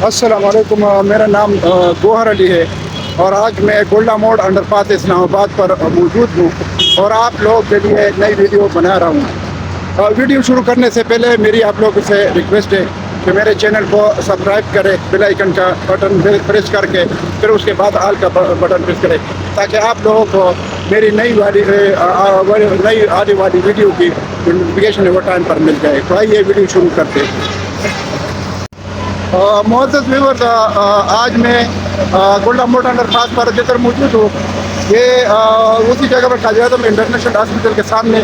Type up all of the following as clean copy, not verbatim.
अस्सलाम वालेकुम। मेरा नाम गोहर अली है और आज मैं गोल्डा मोड़ अंडरपास इस्लामाबाद पर मौजूद हूँ और आप लोगों के लिए नई वीडियो बना रहा हूँ। वीडियो शुरू करने से पहले मेरी आप लोगों से रिक्वेस्ट है कि मेरे चैनल को सब्सक्राइब करें, बेल आइकन का बटन प्रेस करके फिर उसके बाद ऑल का बटन प्रेस करें ताकि आप लोगों को मेरी नई आने वाली वीडियो की नोटिफिकेशन वो टाइम पर मिल जाए। तो आइए वीडियो शुरू करते हैं। मोअज़्ज़ज़ व्यूअर्स, आज मैं गोल्डा मोड़ अंडरपास पर जिधर मौजूद हूँ ये उसी जगह पर काज़ी इंटरनेशनल हॉस्पिटल के सामने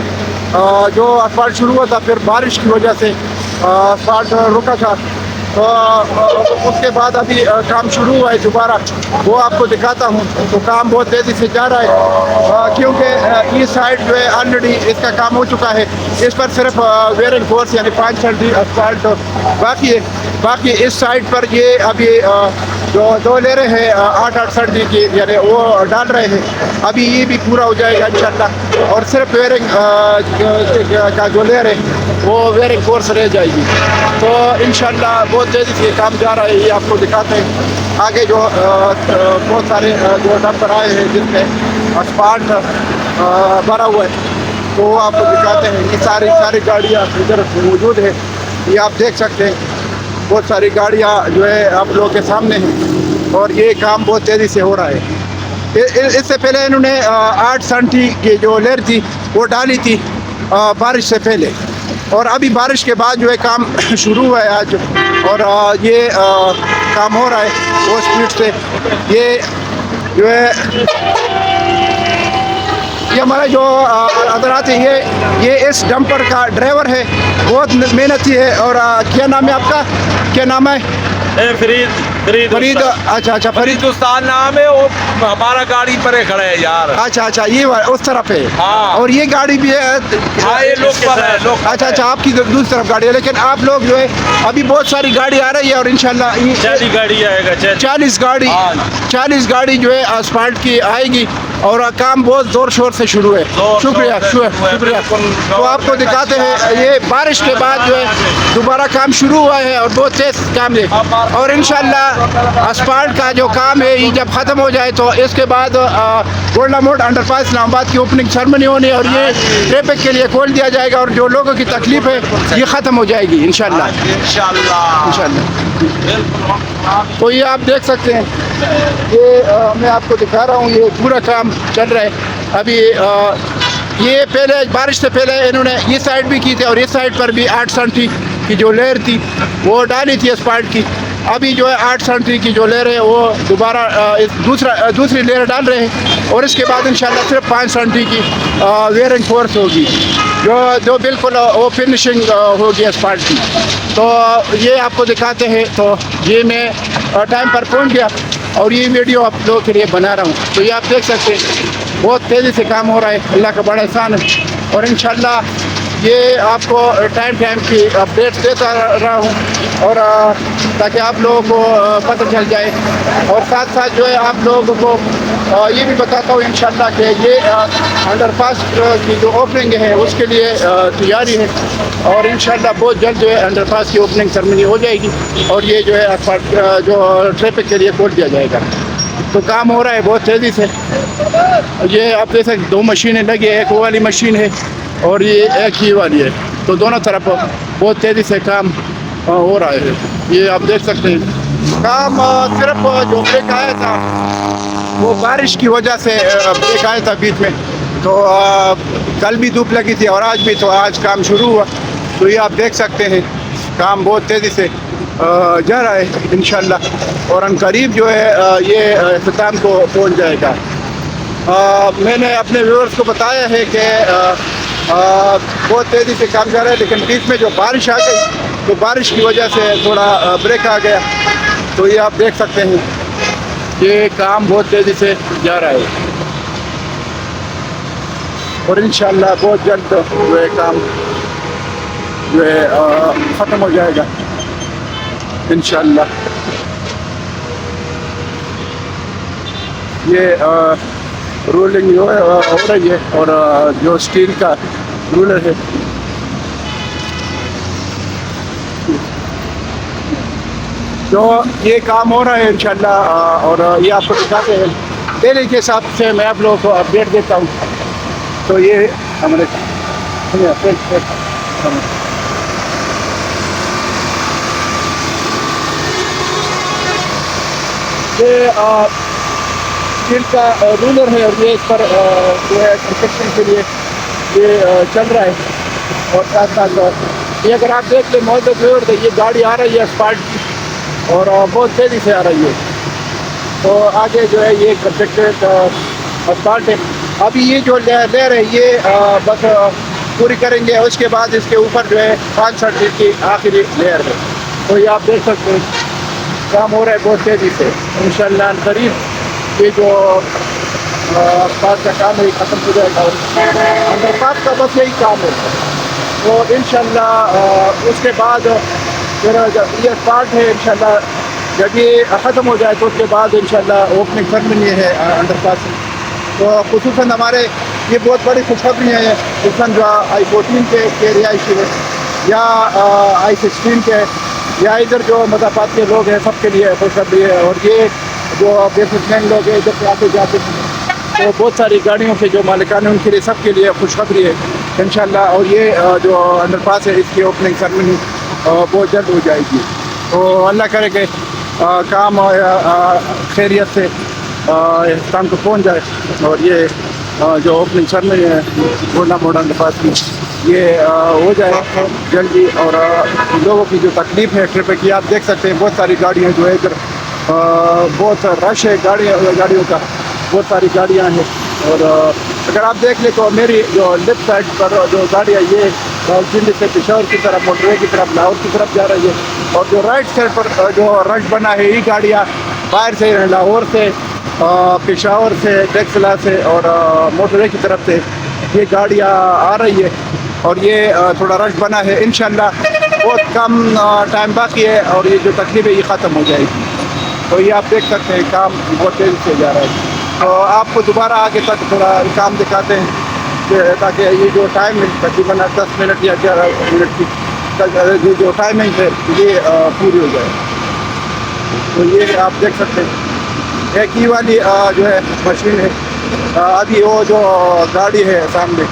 जो असफाल्ट शुरू हुआ था, फिर बारिश की वजह से असफाल्ट रुका था, तो उसके बाद अभी काम शुरू हुआ है दोबारा, वो आपको दिखाता हूँ। तो काम बहुत तेज़ी से जा रहा है क्योंकि इस साइड जो है ऑलरेडी इसका काम हो चुका है। इस पर सिर्फ वेयरिंग फोर्स यानी 5 सर्दी असफाल्ट बाकी है। बाकी इस साइड पर ये अभी जो 2 ले रहे हैं 8-8 सर्दी की यानी वो डाल रहे हैं। अभी ये भी पूरा हो जाएगा इंशाल्लाह और सिर्फ वेयरिंग का जो ले रहे वो वेयरिंग कोर्स रह जाएगी। तो इंशाल्लाह बहुत तेज़ी से काम जा रहा है। ये आपको दिखाते हैं आगे जो बहुत सारे जो डंपर आए हैं जिसमें असफाल्ट भरा हुआ है, तो वो आपको दिखाते हैं। ये सारी गाड़ियाँ इधर मौजूद है, ये आप देख सकते हैं। बहुत सारी गाड़ियाँ जो है आप लोगों के सामने हैं और ये काम बहुत तेज़ी से हो रहा है। इससे पहले इन्होंने 8 सेंटी की जो लेयर थी वो डाली थी बारिश से पहले, और अभी बारिश के बाद जो है काम शुरू हुआ है आज, और ये काम हो रहा है वो स्पीड से। ये जो है ये हमारा जो हज़रात है ये इस डंपर का ड्राइवर है, बहुत मेहनती है। और क्या नाम है आपका, क्या नाम है? फरीद। अच्छा फरीद हिंदुस्तान नाम है। वो हमारा गाड़ी पर खड़ा है यार। अच्छा ये उस तरफ है। हाँ। और ये गाड़ी भी है। हाँ, ये लोग पर है लोग। अच्छा आपकी दूसरी तरफ गाड़ी है, लेकिन आप लोग जो है अभी बहुत सारी गाड़ी आ रही है और इंशाल्लाह 40 गाड़ी आएगा। 40 गाड़ी जो है असफाल्ट की आएगी और काम बहुत जोर शोर से शुरू है। शुक्रिया। तो आपको दिखाते हैं ये बारिश के बाद जो है दोबारा काम शुरू हुआ है और बहुत तेज काम है। और इंशाल्लाह असफाल्ट का जो काम है ये जब ख़त्म हो जाए तो इसके बाद गोल्डा मोड़ अंडरपास इस्लामाबाद की ओपनिंग सेरेमनी होनी और ये ट्रैफिक के लिए खोल दिया जाएगा और जो लोगों की तकलीफ है ये ख़त्म हो जाएगी इंशाल्लाह। तो ये आप देख सकते हैं, ये मैं आपको दिखा रहा हूँ, ये पूरा काम चल रहा है अभी। ये पहले बारिश से पहले इन्होंने ये साइड भी की थी और इस साइड पर भी 8 सेंटी की जो लेयर थी वो डाली थी असफाल्ट की। अभी जो है 8 सेंटी की जो लेयर है वो दोबारा दूसरी लेयर डाल रहे हैं और इसके बाद इंशाल्लाह सिर्फ 5 सेंटी की वेयरिंग फोर्स होगी जो बिल्कुल वो फिनिशिंग होगी असफाल्ट की। तो ये आपको दिखाते हैं। तो ये मैं टाइम पर पहुंच गया और ये वीडियो आप लोगों के लिए बना रहा हूँ। तो ये आप देख सकते हैं बहुत तेज़ी से काम हो रहा है, अल्लाह का बड़ा एहसान है। और इंशाल्लाह ये आपको टाइम की अपडेट्स देता रहा हूँ और ताकि आप लोगों को पता चल जाए। और साथ साथ जो है आप लोगों को ये भी बताता हूँ इंशाल्लाह कि ये अंडरपास की जो ओपनिंग है उसके लिए तैयारी है और इंशाल्लाह बहुत जल्द जो है अंडरपास की ओपनिंग सेरेमनी हो जाएगी और ये जो है जो ट्रैफिक के लिए खोल दिया जाएगा। तो काम हो रहा है बहुत तेज़ी से। ये आप देख सकते 2 मशीनें लगी है, एक वो वाली मशीन है और ये एक ही वाली है। तो दोनों तरफ बहुत तेज़ी से काम हो रहा है। ये आप देख सकते हैं काम सिर्फ जो ब्रेक आया था वो बारिश की वजह से ब्रेक आया था बीच में। तो कल भी धूप लगी थी और आज भी, तो आज काम शुरू हुआ। तो ये आप देख सकते हैं काम बहुत तेज़ी से जा रहा है इंशाल्लाह और अनकरीब जो है ये इख्तिताम को पहुंच जाएगा। मैंने अपने व्यूअर्स को बताया है कि बहुत तेज़ी से काम जा रहा है, लेकिन बीच में जो बारिश आ गई तो बारिश की वजह से थोड़ा ब्रेक आ गया। तो ये आप देख सकते हैं ये काम बहुत तेज़ी से जा रहा है और इंशाल्लाह बहुत जल्द जो है काम जो है ख़त्म हो जाएगा इंशाल्लाह। ये रोलिंग जो है हो रही है और जो स्टील का रूलर है تو یہ کام ہو رہا ہے انشاءاللہ، اور یہ آپ کو دکھاتے ہیں ڈیلی کے حساب سے میں آپ لوگوں کو اپڈیٹ دیتا ہوں. تو یہ ہمارے یہ اسٹیل کا رولر ہے، اور یہ اس پر جو ہے کنسٹرکشن کے لیے یہ چل رہا ہے. اور ساتھ ساتھ یہ اگر آپ دیکھ لیں موجود ہے، یہ گاڑی آ رہی ہے اسپالٹ کی، اور بہت تیزی سے آ رہی ہے. تو آگے جو ہے یہ کنسٹرکٹڈ اسپالٹ ہے. ابھی یہ جو لیئر ہے یہ بس پوری کریں گے، اس کے بعد اس کے اوپر جو ہے 5 فٹ کی آخری لیئر ہے. تو یہ آپ دیکھ سکتے ہیں کام ہو رہا ہے بہت تیزی سے. انشاءاللہ قریب یہ جو اسپالٹ کا کام ہے یہ ختم ہو جائے گا. انڈر پاس کا بس یہی کام ہے. تو انشاءاللہ اس کے بعد پھر یہ اسپالٹ ہے، انشاءاللہ جب یہ ختم ہو جائے تو اس کے بعد انشاءاللہ اوپننگ سرمنی ہے انڈر پاس. تو خصوصاً ہمارے یہ بہت بڑی خوشخبری ہے، خصوصاً جو I-14 کے رہائشی ہے یا I-16 کے یا ادھر جو مضافات کے لوگ ہیں سب کے لیے خوشخبری ہے. اور یہ جو بزنس مین لوگ ہیں ادھر سے آتے جاتے ہیں، تو بہت ساری گاڑیوں کے جو مالکان ہیں ان کے لیے سب کے لیے خوشخبری ہے انشاءاللہ. اور یہ جو انڈر پاس ہے اس کی اوپننگ سرمنی بہت جلد ہو جائے گی. تو اللہ کرے کہ کام خیریت سے اختتام کو پہنچ جائے، اور یہ جو اوپننگ سرمنی ہے گولڈا موڑ انڈر پاس کی یہ ہو جائے جلدی. اور لوگوں کی جو تکلیف ہے ٹریفک کی آپ دیکھ سکتے ہیں، بہت ساری گاڑیاں جو ہے ادھر بہت رش ہے گاڑیوں کا، بہت ساری گاڑیاں ہیں. اور اگر آپ دیکھ لیں تو میری جو لیفٹ سائڈ پر جو گاڑیاں یہ rawalpindi سے پشاور کی طرف موٹر وے کی طرف لاہور کی طرف جا رہی ہے. اور جو رائٹ سائڈ پر جو رش بنا ہے یہ گاڑیاں باہر سے لاہور سے، پشاور سے، ٹیکسلا سے اور موٹر وے کی طرف سے یہ گاڑیاں آ رہی ہے. اور یہ تھوڑا رش بنا ہے. انشاءاللہ بہت کم ٹائم باقی ہے اور یہ جو تکلیف ہے یہ ختم ہو جائے گی. تو یہ آپ دیکھ سکتے ہیں کام بہت تیزی سے جا رہا ہے. تو آپ کو دوبارہ آگے تک تھوڑا کام دکھاتے ہیں تاکہ یہ جو ٹائم ہے تقریباً 10 منٹ یا 11 منٹ کی جو ٹائمنگ ہے یہ پوری ہو جائے. تو یہ آپ دیکھ سکتے ہیں ایک ہی والی جو ہے مشین ہے. ابھی وہ جو گاڑی ہے سامنے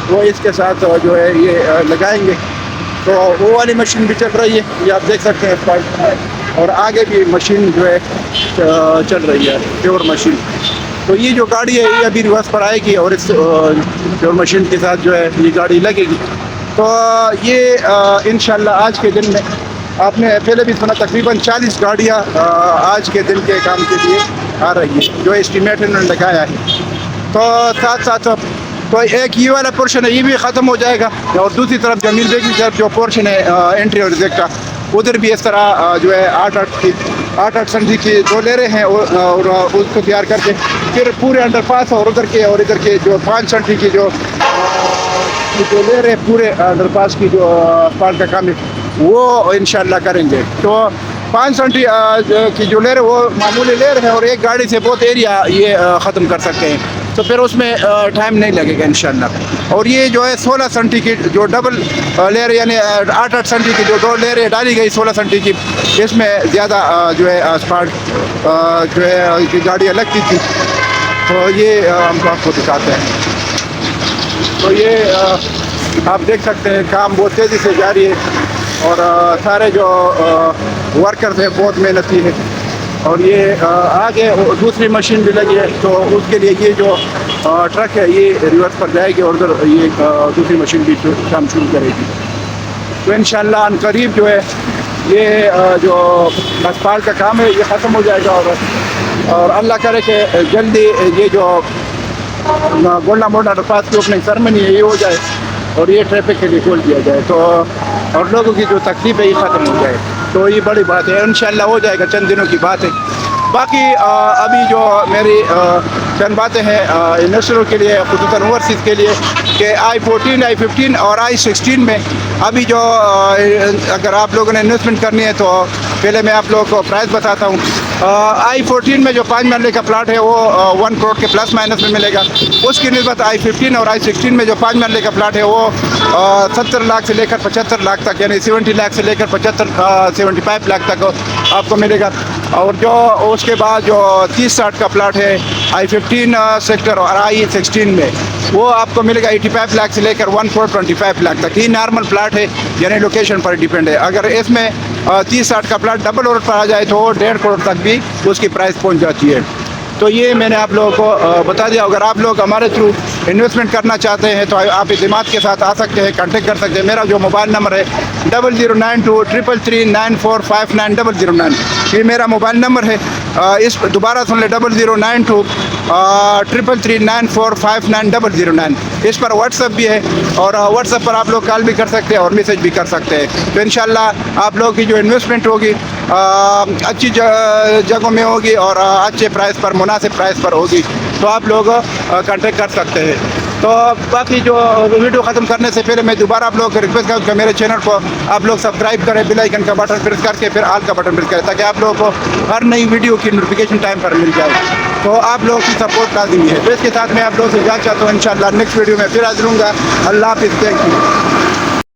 وہ اس کے ساتھ جو ہے یہ لگائیں گے. تو وہ والی مشین بھی چل رہی ہے، یہ آپ دیکھ سکتے ہیں اسپالٹ. اور آگے بھی مشین جو ہے چل رہی ہے پیور مشین. تو یہ جو گاڑی ہے یہ ابھی ریورس پر آئے گی اور اس پیور مشین کے ساتھ جو ہے یہ گاڑی لگے گی. تو یہ انشاءاللہ آج کے دن میں آپ نے پہلے بھی سنا تقریباً 40 گاڑیاں آج کے دن کے کام کے لیے آ رہی ہیں جو اسٹیمیٹ انہوں نے لگایا ہے. تو ساتھ ساتھ تو ایک یہ والا پورشن ہے یہ بھی ختم ہو جائے گا. اور دوسری طرف جمیل بیگ کی طرف جو پورشن ہے انٹری اور ایگزٹ کا ادھر بھی اس طرح جو ہے 8 سنٹی کی 2 لیریں ہیں اور اس کو تیار کر کے پھر پورے انڈر پاس اور ادھر کے جو 5 سنٹی کی جو لیر ہے پورے انڈر پاس کی جو اسپالٹ کا کام ہے وہ انشاءاللہ کریں گے. تو 5 سنٹی کی جو لیر ہے وہ معمولی لیر ہے اور ایک گاڑی سے بہت ایریا یہ ختم کر سکتے ہیں. تو پھر اس میں ٹائم نہیں لگے گا انشاءاللہ. اور یہ جو ہے 16 سنٹی کی جو ڈبل لیئر یعنی 8 سنٹی کی جو 2 لیئریں ڈالی گئی 16 سنٹی کی، اس میں زیادہ جو ہے اسپالٹ جو ہے گاڑیاں لگتی تھی. تو یہ ہم کو آپ کو دکھاتے ہیں. تو یہ آپ دیکھ سکتے ہیں کام بہت تیزی سے جاری ہے اور سارے جو ورکرز ہیں بہت محنتی ہیں. اور یہ آگے دوسری مشین بھی لگی ہے تو اس کے لیے یہ جو ٹرک ہے یہ ریورس پر جائے گی اور ادھر یہ دوسری مشین بھی کام شروع کرے گی. تو انشاءاللہ ان قریب جو ہے یہ جو اسپالٹ کا کام ہے یہ ختم ہو جائے گا. اور اللہ کرے کہ جلدی یہ جو گولڈا موڑ انڈر پاس کی اوپننگ سرمنی ہے یہ ہو جائے اور یہ ٹریفک کے لیے کھول دیا جائے تو اور لوگوں کی جو تکلیف ہے یہ ختم ہو جائے. تو یہ بڑی بات ہے، انشاءاللہ ہو جائے گا، چند دنوں کی بات ہے. باقی ابھی جو میری چند باتیں ہیں انویسٹروں کے لیے خصوصاً اوورسیز کے لیے کہ I-14 I-15 اور I-16 میں ابھی جو اگر آپ لوگوں نے انویسٹمنٹ کرنی ہے تو پہلے میں آپ لوگوں کو پرائز بتاتا ہوں. I14 में जो 5 मरले का प्लाट है वो 1 करोड़ के प्लस माइनस में मिलेगा। उसकी निस्बत I15 और I16 में जो 5 मरले का प्लाट है वो 70 लाख से लेकर 75 लाख तक, यानी 70 लाख से लेकर 75 लाख तक आपको मिलेगा। और जो उसके बाद जो 30-60 का प्लाट है I15 सेक्टर और I16 में, वो आपको मिलेगा 85 लाख से लेकर 1 करोड़ 25 लाख तक। ये नॉर्मल प्लाट है, यानी लोकेशन पर डिपेंड है। अगर इसमें 30-60 का प्लाट डबल रोड पर आ जाए तो 1.5 करोड़ तक भी उसकी प्राइस पहुंच जाती है। तो ये मैंने आप लोगों को बता दिया। अगर आप लोग हमारे थ्रू इन्वेस्टमेंट करना चाहते हैं तो आप इत्मीनान के साथ आ सकते हैं, कांटेक्ट कर सकते हैं। मेरा जो मोबाइल नंबर है 00923339459009, ये मेरा मोबाइल नंबर है। इस दोबारा सुन ले 00923339459009। इस पर व्हाट्सएप भी है और व्हाट्सएप पर आप लोग कॉल भी कर सकते हैं और मैसेज भी कर सकते हैं। तो इंशाल्लाह आप लोगों की जो इन्वेस्टमेंट होगी अच्छी जगहों में होगी और अच्छे प्राइस पर, मुनासिब प्राइस पर होगी, तो आप लोग कांटेक्ट कर सकते हैं। तो बाकी जो वीडियो ख़त्म करने से पहले मैं दोबारा आप लोगों को रिक्वेस्ट करूँ कि मेरे चैनल को आप लोग सब्सक्राइब करें, बेल आइकन का बटन प्रेस करके फिर ऑल का बटन प्रेस करें, ताकि आप लोगों को हर नई वीडियो की नोटिफिकेशन टाइम पर मिल जाए। तो आप लोगों की सपोर्ट लाज़मी है। तो इसके साथ मैं आप लोगों से इजाज़त चाहता हूँ। इंशाल्लाह नेक्स्ट वीडियो में फिर हाजिर हूँगा। अल्लाह हाफ़िज़, थैंक यू।